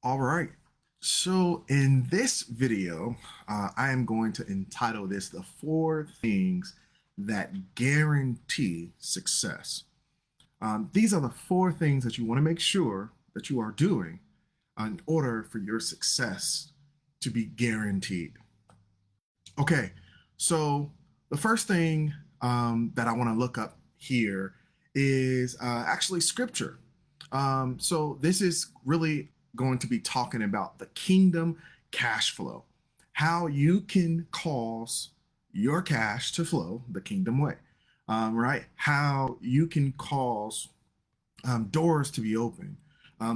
All right. So in this video, I am going to entitle this The Four Things That Guarantee Success. These are the four things that you want to make sure that you are doing in order for your success to be guaranteed. Okay, so the first thing that I want to look up here is actually scripture. So this is really going to be talking about the kingdom cash flow, how you can cause your cash to flow the kingdom way, right? How you can cause doors to be open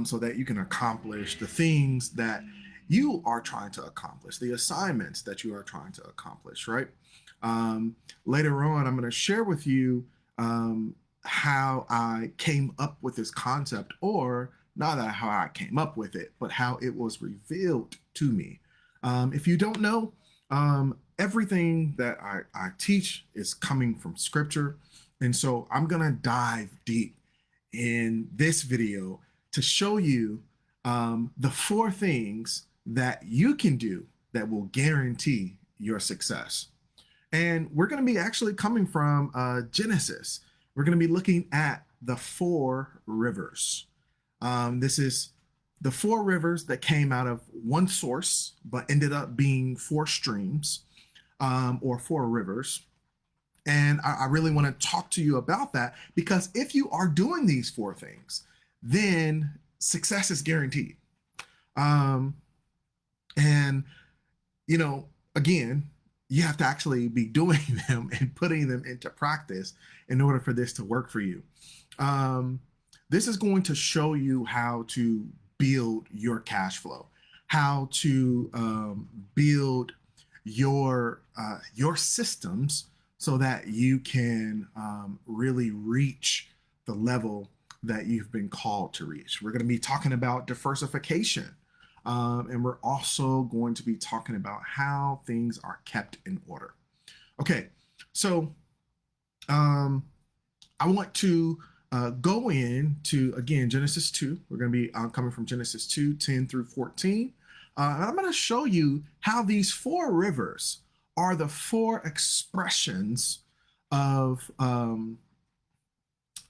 so that you can accomplish the things that you are trying to accomplish, the assignments that you are trying to accomplish, right? Um, Later on, I'm going to share with you how I came up with this concept, or not that how I came up with it, but how it was revealed to me. If you don't know, everything that I teach is coming from scripture. And so I'm going to dive deep in this video to show you the four things that you can do that will guarantee your success. And we're going to be actually coming from Genesis. We're going to be looking at the four rivers. This is the four rivers that came out of one source, but ended up being four streams or four rivers. And I really want to talk to you about that because if you are doing these four things, then success is guaranteed. Um, and, you know, again, you have to actually be doing them and putting them into practice in order for this to work for you. Um, this is going to show you how to build your cash flow, how to build your systems so that you can really reach the level that you've been called to reach. We're going to be talking about diversification. And we're also going to be talking about how things are kept in order. Okay, so I want to go into, again, Genesis 2. We're going to be coming from Genesis 2, 10 through 14. And I'm going to show you how these four rivers are the four expressions of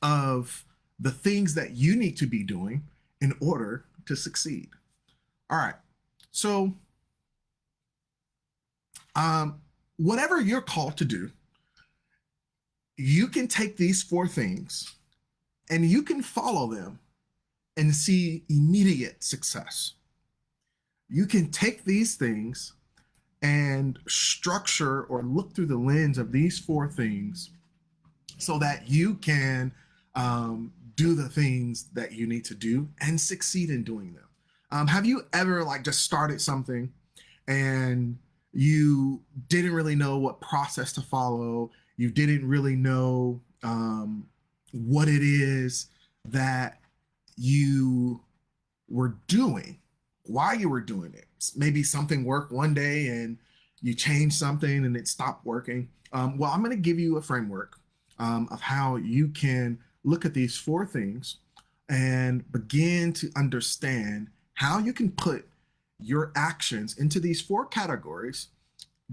of the things that you need to be doing in order to succeed. All right. So, whatever you're called to do, you can take these four things and you can follow them and see immediate success. You can take these things and structure or look through the lens of these four things so that you can do the things that you need to do and succeed in doing them. Have you ever like just started something and you didn't really know what process to follow? You didn't really know what it is that you were doing, why you were doing it. Maybe something worked one day and you changed something and it stopped working. Well, I'm going to give you a framework of how you can look at these four things and begin to understand how you can put your actions into these four categories,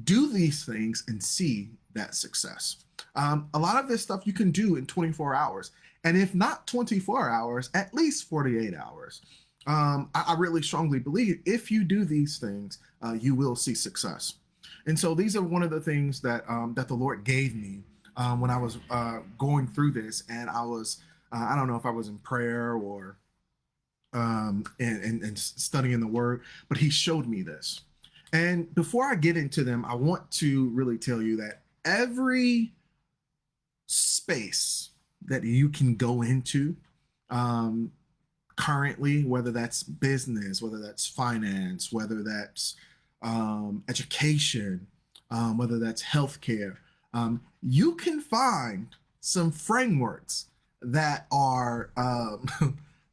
do these things, and see that success. A lot of this stuff you can do in 24 hours. And if not 24 hours, at least 48 hours. I really strongly believe if you do these things, you will see success. And so these are one of the things that that the Lord gave me when I was going through this, and I don't know if I was in prayer or and studying the Word, but He showed me this. And before I get into them, I want to really tell you that every space that you can go into um, currently, whether that's business, whether that's finance, whether that's education, whether that's healthcare, you can find some frameworks that are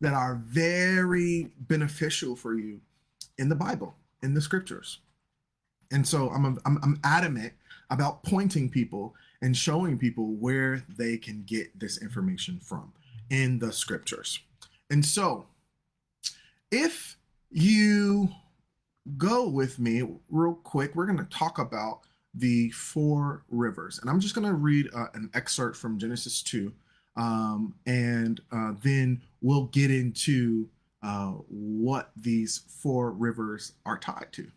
that are very beneficial for you in the Bible, in the scriptures. And so I'm adamant about pointing people and showing people where they can get this information from in the scriptures. And so if you go with me real quick, we're going to talk about the four rivers. And I'm just going to read an excerpt from Genesis 2. And then we'll get into what these four rivers are tied to.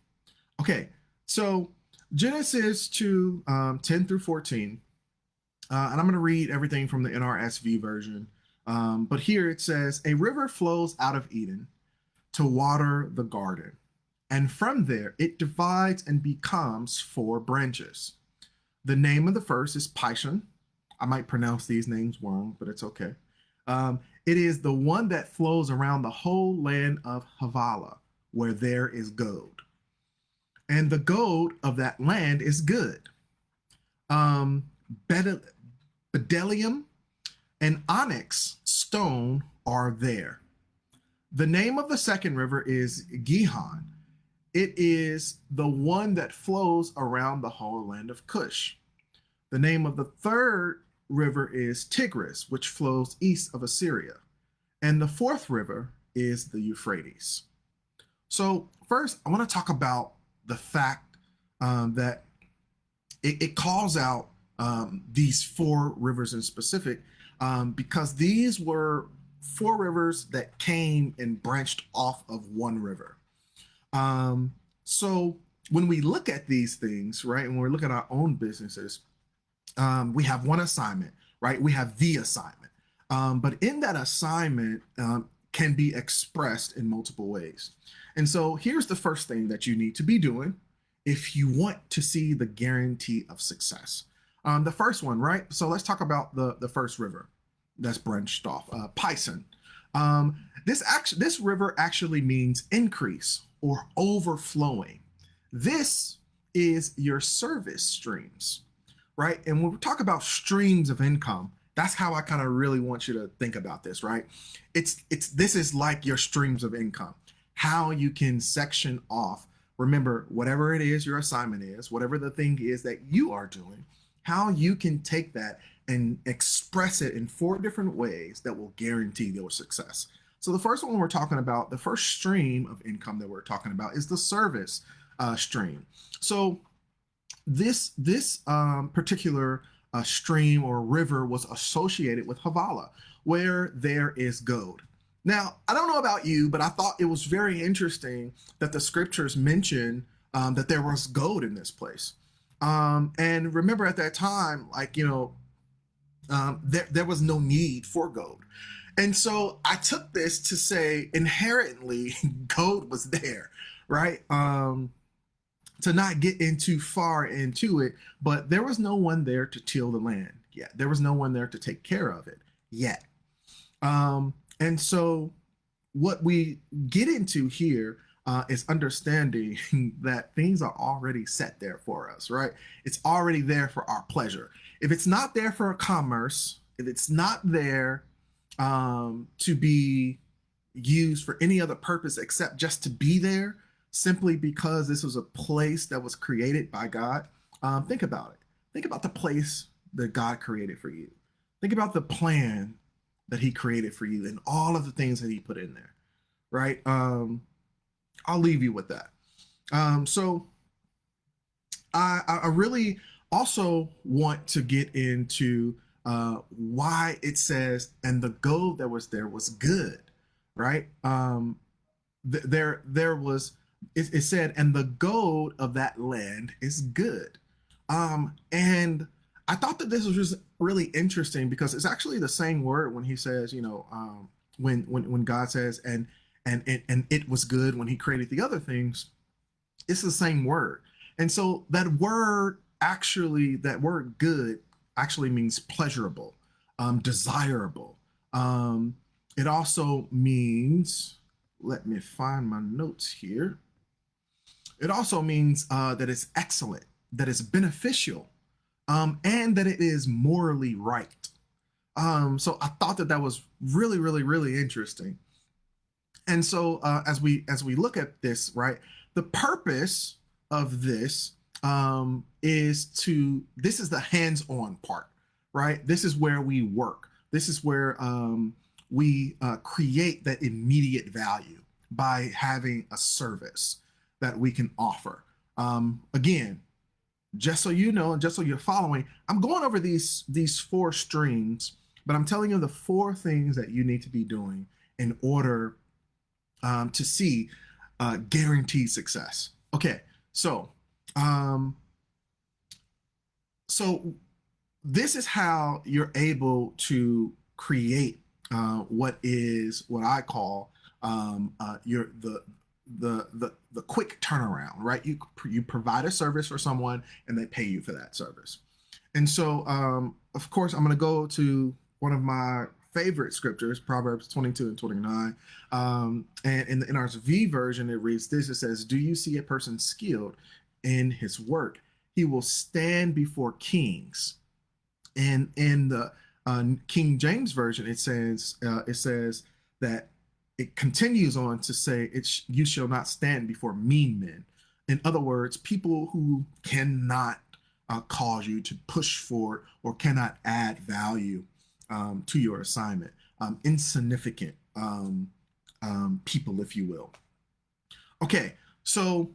Okay, so Genesis 2, 10 through 14. And I'm going to read everything from the NRSV version. But here it says, a river flows out of Eden to water the garden. And from there, it divides and becomes four branches. The name of the first is Pishon. I might pronounce these names wrong, but it's okay. It is the one that flows around the whole land of Havilah, where there is gold. And the gold of that land is good. Bdellium and onyx stone are there. The name of the second river is Gihon. It is the one that flows around the whole land of Cush. The name of the third river is Tigris, which flows east of Assyria. And the fourth river is the Euphrates. So first, I want to talk about the fact that it calls out these four rivers in specific because these were four rivers that came and branched off of one river. So when we look at these things, right, and we're looking at our own businesses, we have one assignment, right? We have the assignment. But in that assignment can be expressed in multiple ways. And so here's the first thing that you need to be doing if you want to see the guarantee of success. The first one, right? So let's talk about the first river that's branched off, Pison. This river actually means increase or overflowing. This is your service streams, right? And when we talk about streams of income, that's how I kind of really want you to think about this, right? This is like your streams of income, how you can section off. Remember, whatever it is your assignment is, whatever the thing is that you are doing, how you can take that and express it in four different ways that will guarantee your success. So the first one we're talking about, the first stream of income that we're talking about is the service stream. So this particular stream or river was associated with Havilah, where there is gold. Now, I don't know about you, but I thought it was very interesting that the scriptures mention that there was gold in this place. And remember at that time, there was no need for gold. And so I took this to say inherently gold was there, right? To not get in too far into it, but there was no one there to till the land yet. There was no one there to take care of it yet. And so what we get into here is understanding that things are already set there for us, right? It's already there for our pleasure. If it's not there for commerce, if it's not there to be used for any other purpose except just to be there, simply because this was a place that was created by God, think about it. Think about the place that God created for you. Think about the plan that he created for you and all of the things that he put in there, right? I'll leave you with that. So I really also want to get into why it says, and the gold that was there was good, right? There was, it said, and the gold of that land is good. And I thought that this was just really interesting because it's actually the same word when he says, when God says, and it was good when he created the other things, it's the same word. And so that word good actually means pleasurable, desirable. It also means, let me find my notes here. It also means that it's excellent, that it's beneficial, and that it is morally right. So I thought that was really, really, really interesting. And so as we look at this, right, the purpose of this this is the hands-on part, right? This is where we work. This is where we create that immediate value by having a service that we can offer. Again, just so you know, and just so you're following, I'm going over these four streams, but I'm telling you the four things that you need to be doing in order to see guaranteed success. Okay, so um, so this is how you're able to create what I call your the quick turnaround, right? You provide a service for someone and they pay you for that service. And so, of course, I'm going to go to one of my favorite scriptures, Proverbs 22 and 29. And in the NRSV version, it reads this. It says, "Do you see a person skilled in his work? He will stand before kings." And in the King James version, it says that it continues on to say, "You shall not stand before mean men." In other words, people who cannot cause you to push forward or cannot add value to your assignment, insignificant people, if you will. Okay, so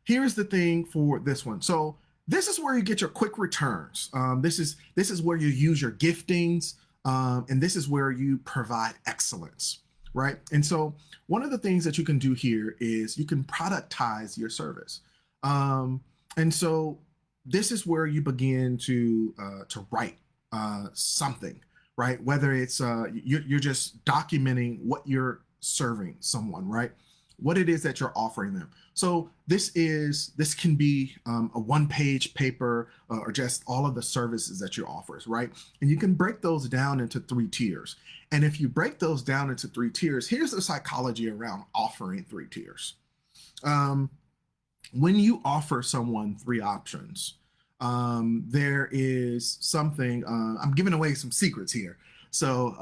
here's the thing for this one. So this is where you get your quick returns. This is where you use your giftings, and this is where you provide excellence, right? And so one of the things that you can do here is you can productize your service, and so this is where you begin to write something, right? Whether it's you're just documenting what you're serving someone, right? What it is that you're offering them. So this can be a one-page paper or just all of the services that you offer, right? And you can break those down into 3 tiers. And if you break those down into 3 tiers, here's the psychology around offering 3 tiers. When you offer someone 3 options, there is something. I'm giving away some secrets here, so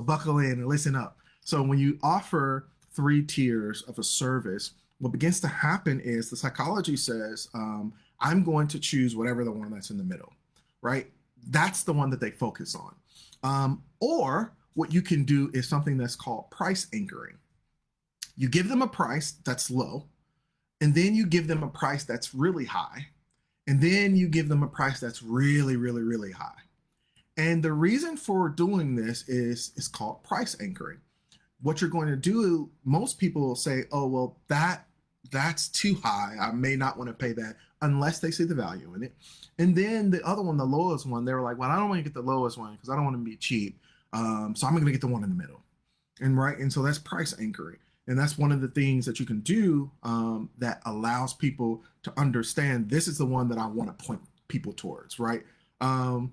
buckle in and listen up. So when you offer 3 tiers of a service, what begins to happen is the psychology says, I'm going to choose whatever the one that's in the middle, right? That's the one that they focus on. Or what you can do is something that's called price anchoring. You give them a price that's low, and then you give them a price that's really high, and then you give them a price that's really, really, really high. And the reason for doing this is called price anchoring. What you're going to do, most people will say, oh, well, that's too high. I may not want to pay that unless they see the value in it. And then the other one, the lowest one, they were like, well, I don't want to get the lowest one because I don't want to be cheap. So I'm going to get the one in the middle. And so that's price anchoring. And that's one of the things that you can do that allows people to understand this is the one that I want to point people towards, right? And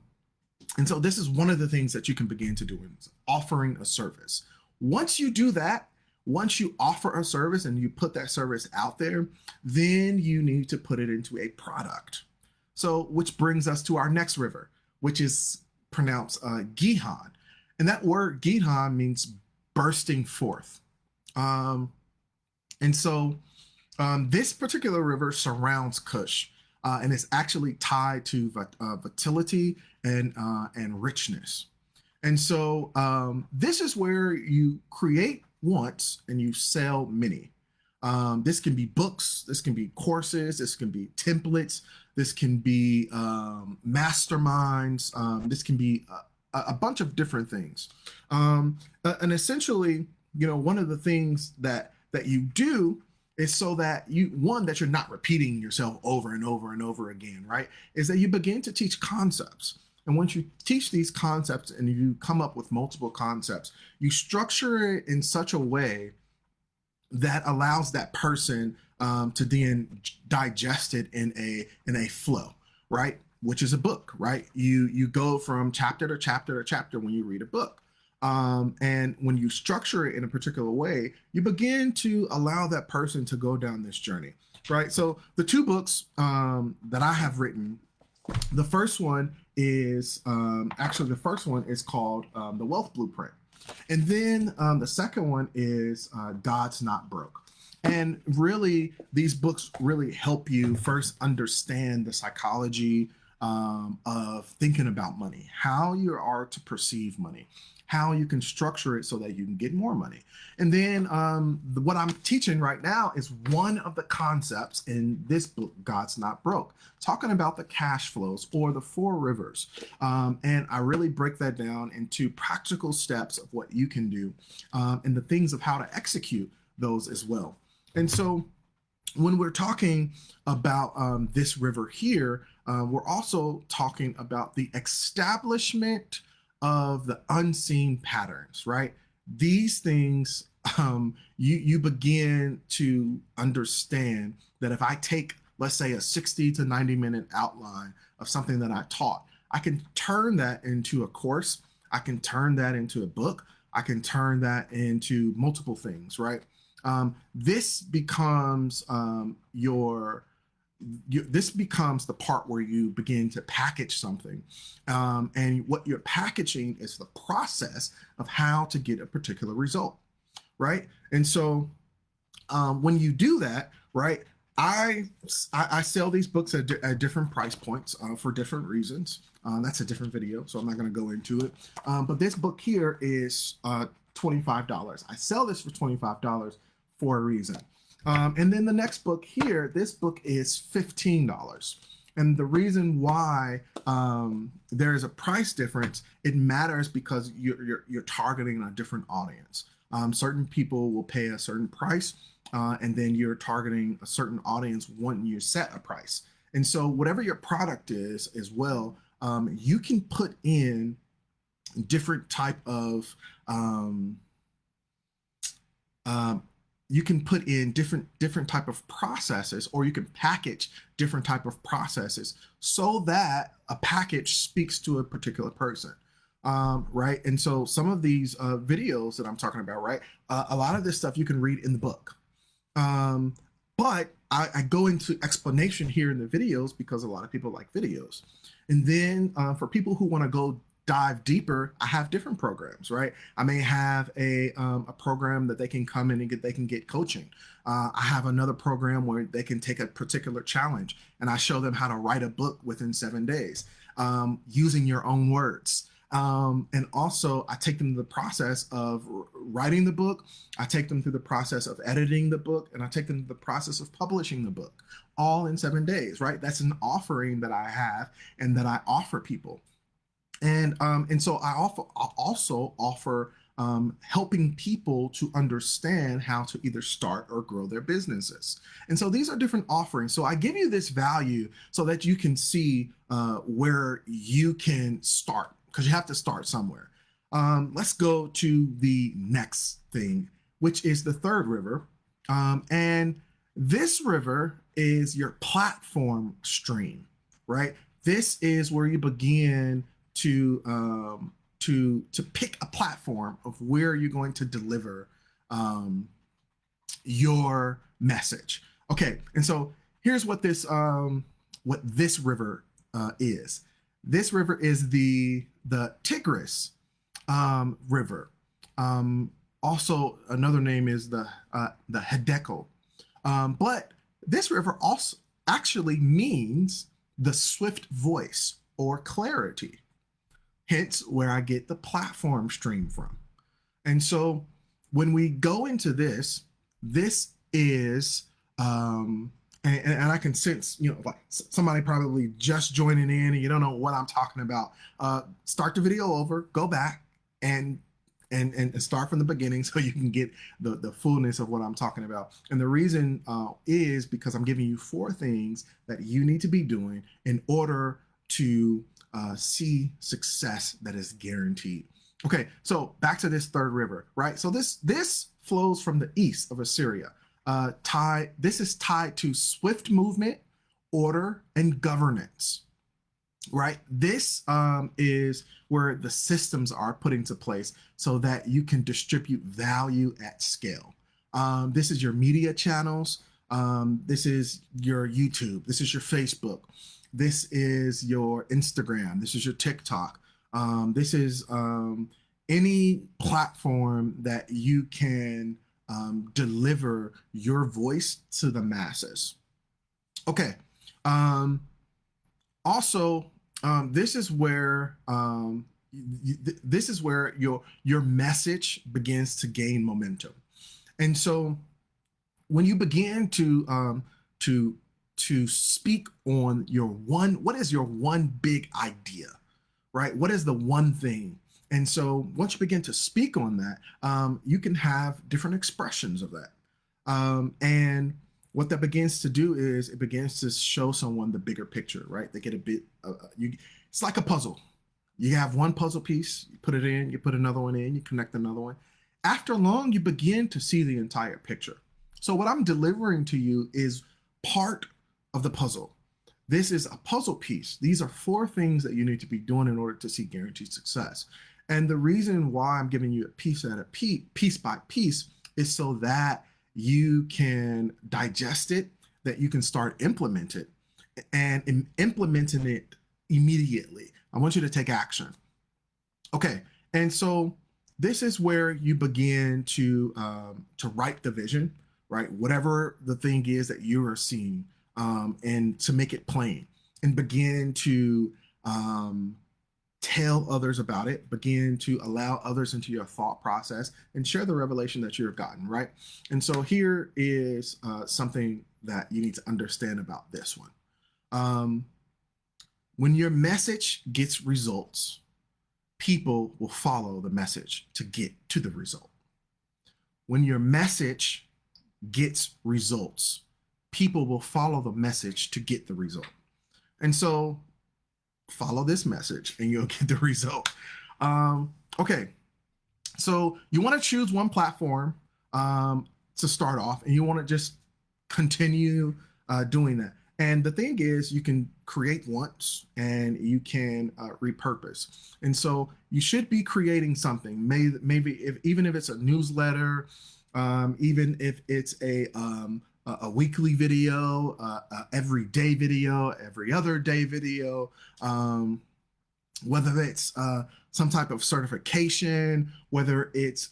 so this is one of the things that you can begin to do in offering a service. Once you do that, once you offer a service and you put that service out there, then you need to put it into a product. So, which brings us to our next river, which is pronounced Gihon. And that word Gihon means bursting forth. And so this particular river surrounds Cush, and it's actually tied to fertility and richness. And so this is where you create once and you sell many. This can be books, this can be courses, this can be templates, this can be masterminds, this can be a bunch of different things. And essentially, one of the things that you do is so that that you're not repeating yourself over and over and over again, right? Is that you begin to teach concepts. And once you teach these concepts and you come up with multiple concepts, you structure it in such a way that allows that person to then digest it in a flow, right? Which is a book, right? You go from chapter to chapter to chapter when you read a book. And when you structure it in a particular way, you begin to allow that person to go down this journey, right? So the 2 books that I have written, the first one is called The Wealth Blueprint. And then the second one is God's Not Broke. And really, these books really help you first understand the psychology of thinking about money, how you are to perceive money, how you can structure it so that you can get more money. And then what I'm teaching right now is one of the concepts in this book, God's Not Broke, talking about the cash flows or the four rivers. And I really break that down into practical steps of what you can do and the things of how to execute those as well. And so when we're talking about this river here, we're also talking about the establishment of the unseen patterns, right? These things, you begin to understand that if I take, let's say, a 60 to 90-minute outline of something that I taught, I can turn that into a course. I can turn that into a book. I can turn that into multiple things, right? This becomes this becomes the part where you begin to package something. And what you're packaging is the process of how to get a particular result, right? And so when you do that, right, I sell these books at different price points for different reasons. That's a different video, so I'm not going to go into it. But this book here is $25. I sell this for $25 for a reason. And then the next book here, this book is $15. And the reason why there is a price difference, it matters because you're targeting a different audience. Certain people will pay a certain price, and then you're targeting a certain audience when you set a price. And so whatever your product is as well, you can put in different type of you can put in different type of processes, or you can package different type of processes so that a package speaks to a particular person. Right. And so some of these videos that I'm talking about, right, a lot of this stuff you can read in the book. But I go into explanation here in the videos because a lot of people like videos. And then for people who want to go dive deeper, I have different programs, right? I may have a program that they can come in and they can get coaching. I have another program where they can take a particular challenge and I show them how to write a book within 7 days using your own words. And also I take them through the process of writing the book. I take them through the process of editing the book, and I take them through the process of publishing the book, all in 7 days, right? That's an offering that I have and that I offer people. And so I also offer helping people to understand how to either start or grow their businesses. And so these are different offerings. So I give you this value so that you can see where you can start, because you have to start somewhere. Let's go to the next thing, which is the third river. And this river is your platform stream, right? This is where you begin to pick a platform of where you're going to deliver your message. Okay, and so here's what this river is. This river is the Tigris River. Also, another name is the Hiddekel. But this river also actually means the swift voice or clarity. Hence where I get the platform stream from. And so when we go into this is, and I can sense, like somebody probably just joining in and you don't know what I'm talking about. Start the video over, go back and start from the beginning so you can get the fullness of what I'm talking about. And the reason is because I'm giving you 4 things that you need to be doing in order to see success that is guaranteed. Okay, so back to this third river, right? So this flows from the east of Assyria. This is tied to swift movement, order, and governance, right? This is where the systems are put into place so that you can distribute value at scale. This is your media channels. This is your YouTube. This is your Facebook. This is your Instagram. This is your TikTok. This is any platform that you can deliver your voice to the masses. Okay. Also, this is where this is where your message begins to gain momentum. And so when you begin to to speak on your one, what is your one big idea, right? What is the one thing? And so once you begin to speak on that, you can have different expressions of that. And what that begins to do is it begins to show someone the bigger picture, right? They get a bit, it's like a puzzle. You have one puzzle piece, you put it in, you put another one in, you connect another one. After long, you begin to see the entire picture. So what I'm delivering to you is part of the puzzle. This is a puzzle piece. These are four things that you need to be doing in order to see guaranteed success. And the reason why I'm giving you a piece at a piece by piece is so that you can digest it, that you can start implement it, and in implementing it immediately. I want you to take action. Okay, and so this is where you begin to write the vision, right? Whatever the thing is that you are seeing, and to make it plain, and begin to tell others about it, begin to allow others into your thought process, and share the revelation that you have gotten, right? And so here is something that you need to understand about this one. When your message gets results, people will follow the message to get to the result. When your message gets results, people will follow the message to get the result. And so follow this message and you'll get the result. Okay, so you want to choose one platform to start off, and you want to just continue doing that. And the thing is, you can create once and you can repurpose. And so you should be creating something. Maybe even if it's a newsletter, even if it's a weekly video, every day video, every other day video, whether it's some type of certification, whether it's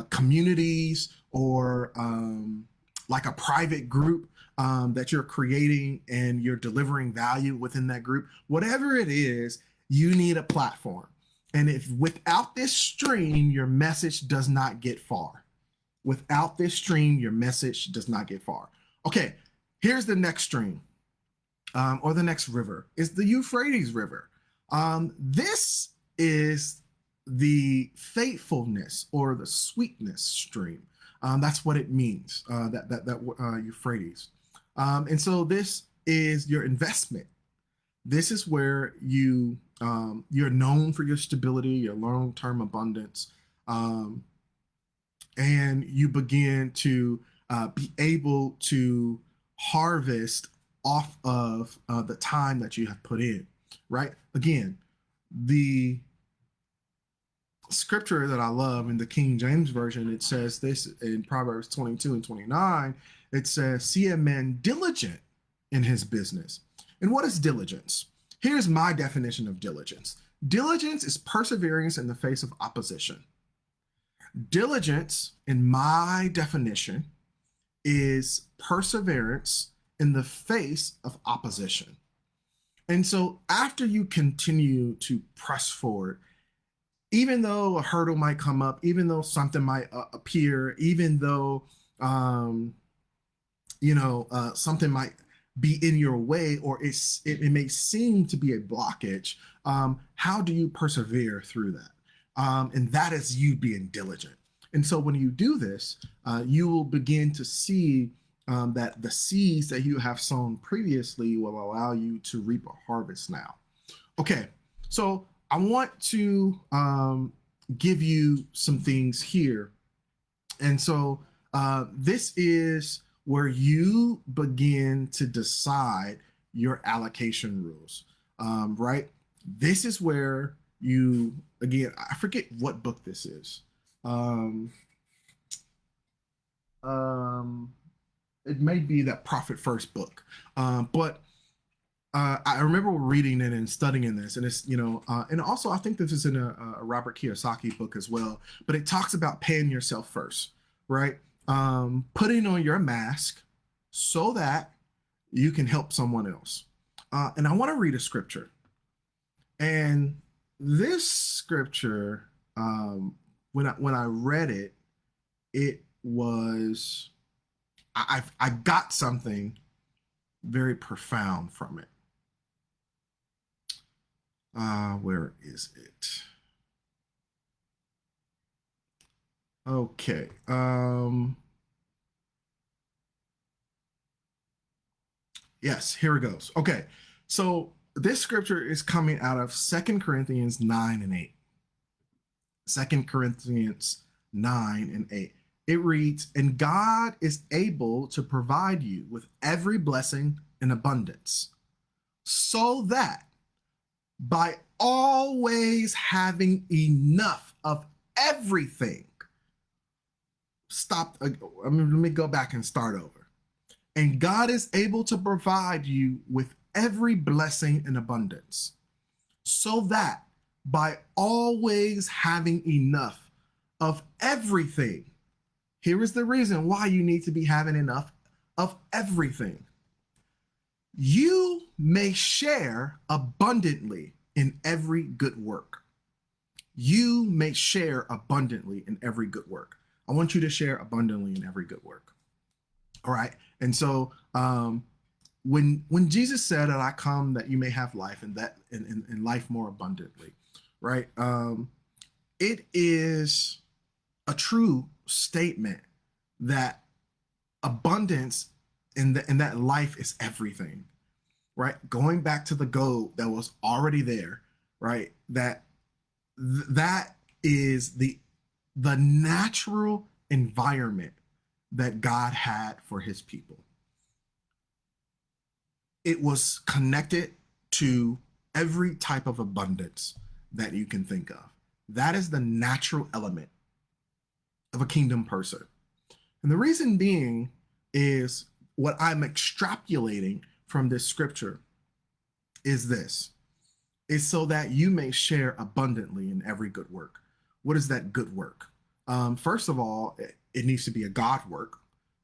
communities, or like a private group that you're creating and you're delivering value within that group. Whatever it is, you need a platform. And if without this stream, your message does not get far. Without this stream, your message does not get far. Okay, here's the next stream, or the next river, is the Euphrates River. This is the faithfulness or the sweetness stream. That's what it means, that Euphrates. And so this is your investment. This is where you're known for your stability, your long-term abundance, and you begin to be able to harvest off of the time that you have put in, right? Again, the scripture that I love in the King James Version, it says this in Proverbs 22 and 29, it says, see a man diligent in his business. And what is diligence? Here's my definition of diligence. Diligence is perseverance in the face of opposition. Diligence, in my definition, is perseverance in the face of opposition. And so after you continue to press forward, even though a hurdle might come up, even though something might appear, even though something might be in your way, or it may seem to be a blockage, how do you persevere through that? And that is you being diligent. And so when you do this, you will begin to see that the seeds that you have sown previously will allow you to reap a harvest now. Okay, so I want to give you some things here. And so this is where you begin to decide your allocation rules, right? This is where you, again, I forget what book this is. It may be that Profit First book, but I remember reading it and studying this, and it's, and also I think this is in a Robert Kiyosaki book as well, but it talks about paying yourself first, right? Putting on your mask so that you can help someone else. And I want to read a scripture. And this scripture, when I read it, it was I got something very profound from it. Where is it? Okay. Yes, here it goes. Okay. So this scripture is coming out of Second Corinthians 9 and 8. 2 Corinthians 9 and 8. It reads, "And God is able to provide you with every blessing in abundance, so that by always having enough of everything." Let me go back and start over. "And God is able to provide you with every blessing in abundance, so that by always having enough of everything." Here is the reason why you need to be having enough of everything. "You may share abundantly in every good work." You may share abundantly in every good work. I want you to share abundantly in every good work. All right. And so when Jesus said that I come that you may have life and that in life more abundantly, right? It is a true statement that abundance in that life is everything, right? Going back to the goal that was already there, right? That is the natural environment that God had for his people. It was connected to every type of abundance that you can think of. That is the natural element of a kingdom person. And the reason being is what I'm extrapolating from this scripture is this, is so that you may share abundantly in every good work. What is that good work? First of all, it needs to be a God work.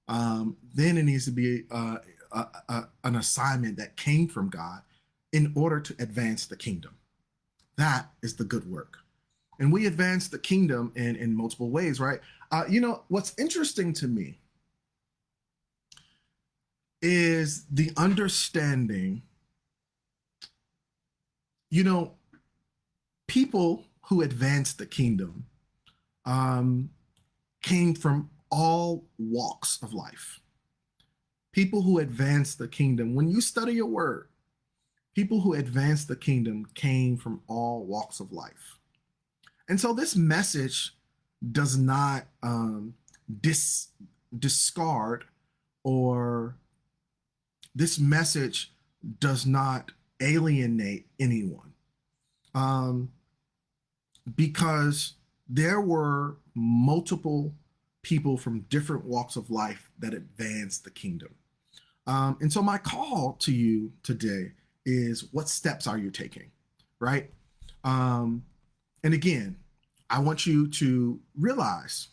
Then it needs to be an assignment that came from God in order to advance the kingdom. That is the good work. And we advance the kingdom in multiple ways, right? What's interesting to me is the understanding, people who advanced the kingdom came from all walks of life. People who advanced the kingdom, when you study your word, people who advanced the kingdom came from all walks of life. And so this message does not discard, or this message does not alienate anyone, because there were multiple people from different walks of life that advanced the kingdom. And so my call to you today is, what steps are you taking, right? And again, I want you to realize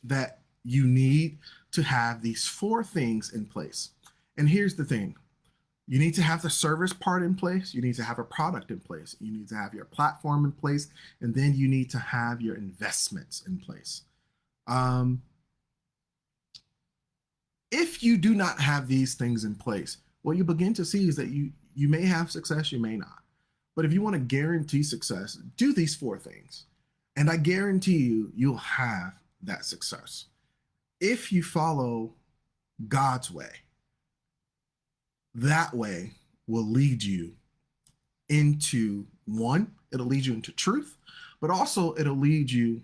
that you need to have these 4 things in place. And here's the thing. You need to have the service part in place. You need to have a product in place. You need to have your platform in place. And then you need to have your investments in place. If you do not have these things in place, what you begin to see is that you may have success, you may not. But if you want to guarantee success, do these 4 things. And I guarantee you'll have that success. If you follow God's way, that way will lead you into, one, it'll lead you into truth, but also it'll lead you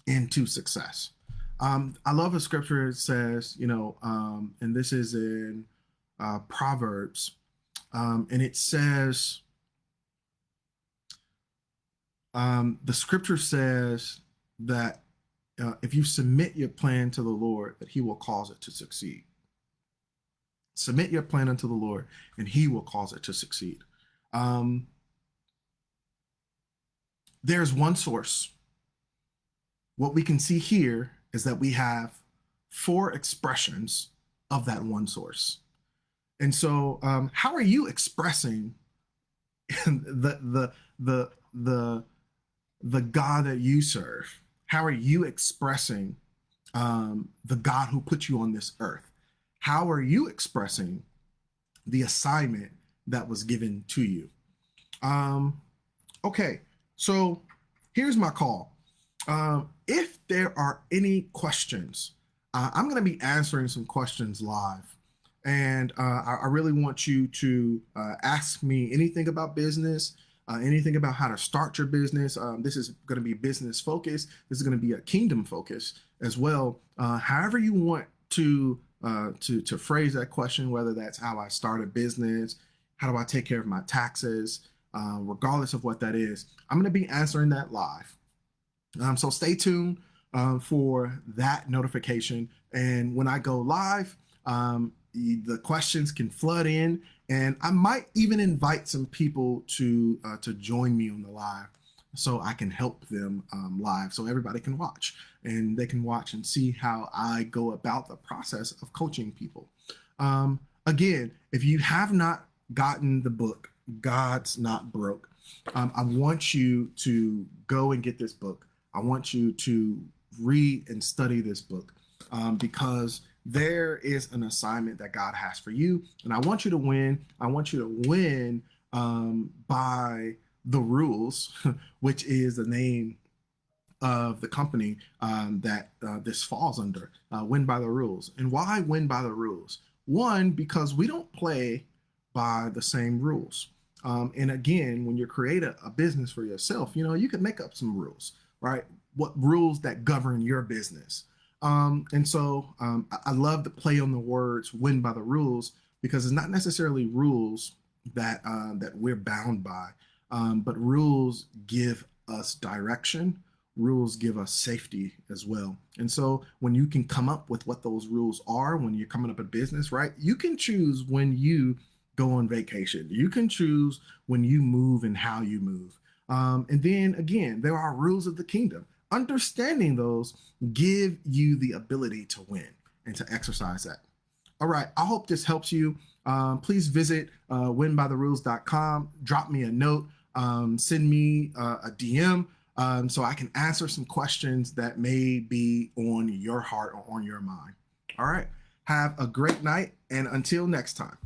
into success. I love a scripture. It says, and this is in Proverbs, and it says, the scripture says that if you submit your plan to the Lord, that he will cause it to succeed. Submit your plan unto the Lord, and he will cause it to succeed. There's one source. What we can see here is that we have 4 expressions of that one source. And so how are you expressing the the the the God that you serve? How are you expressing the God who put you on this earth? How are you expressing the assignment that was given to you? Um, okay, so here's my call. If there are any questions, I'm going to be answering some questions live. And I really want you to ask me anything about business, anything about how to start your business. This is going to be business focused. This is going to be a kingdom focus as well. However you want to phrase that question, whether that's how I start a business, how do I take care of my taxes, regardless of what that is, I'm going to be answering that live. So stay tuned for that notification. And when I go live, the questions can flood in, and I might even invite some people to join me on the live, so I can help them live, so everybody can watch and they can watch and see how I go about the process of coaching people. Again, if you have not gotten the book, God's Not Broke, I want you to go and get this book. I want you to read and study this book because there is an assignment that God has for you, and I want you to win. I want you to win by the rules, which is the name of the company that this falls under. Win by the rules. And why win by the rules? One, because we don't play by the same rules. And again, when you create a business for yourself, you can make up some rules, right? What rules that govern your business. And so I love to play on the words "win by the rules" because it's not necessarily rules that we're bound by, but rules give us direction. Rules give us safety as well. And so when you can come up with what those rules are, when you're coming up a business, right, you can choose when you go on vacation. You can choose when you move and how you move. And then again, there are rules of the kingdom. Understanding those give you the ability to win and to exercise that. All right, I hope this helps you. Please visit winbytherules.com. Drop me a note. Send me a DM so I can answer some questions that may be on your heart or on your mind. All right, have a great night, and until next time.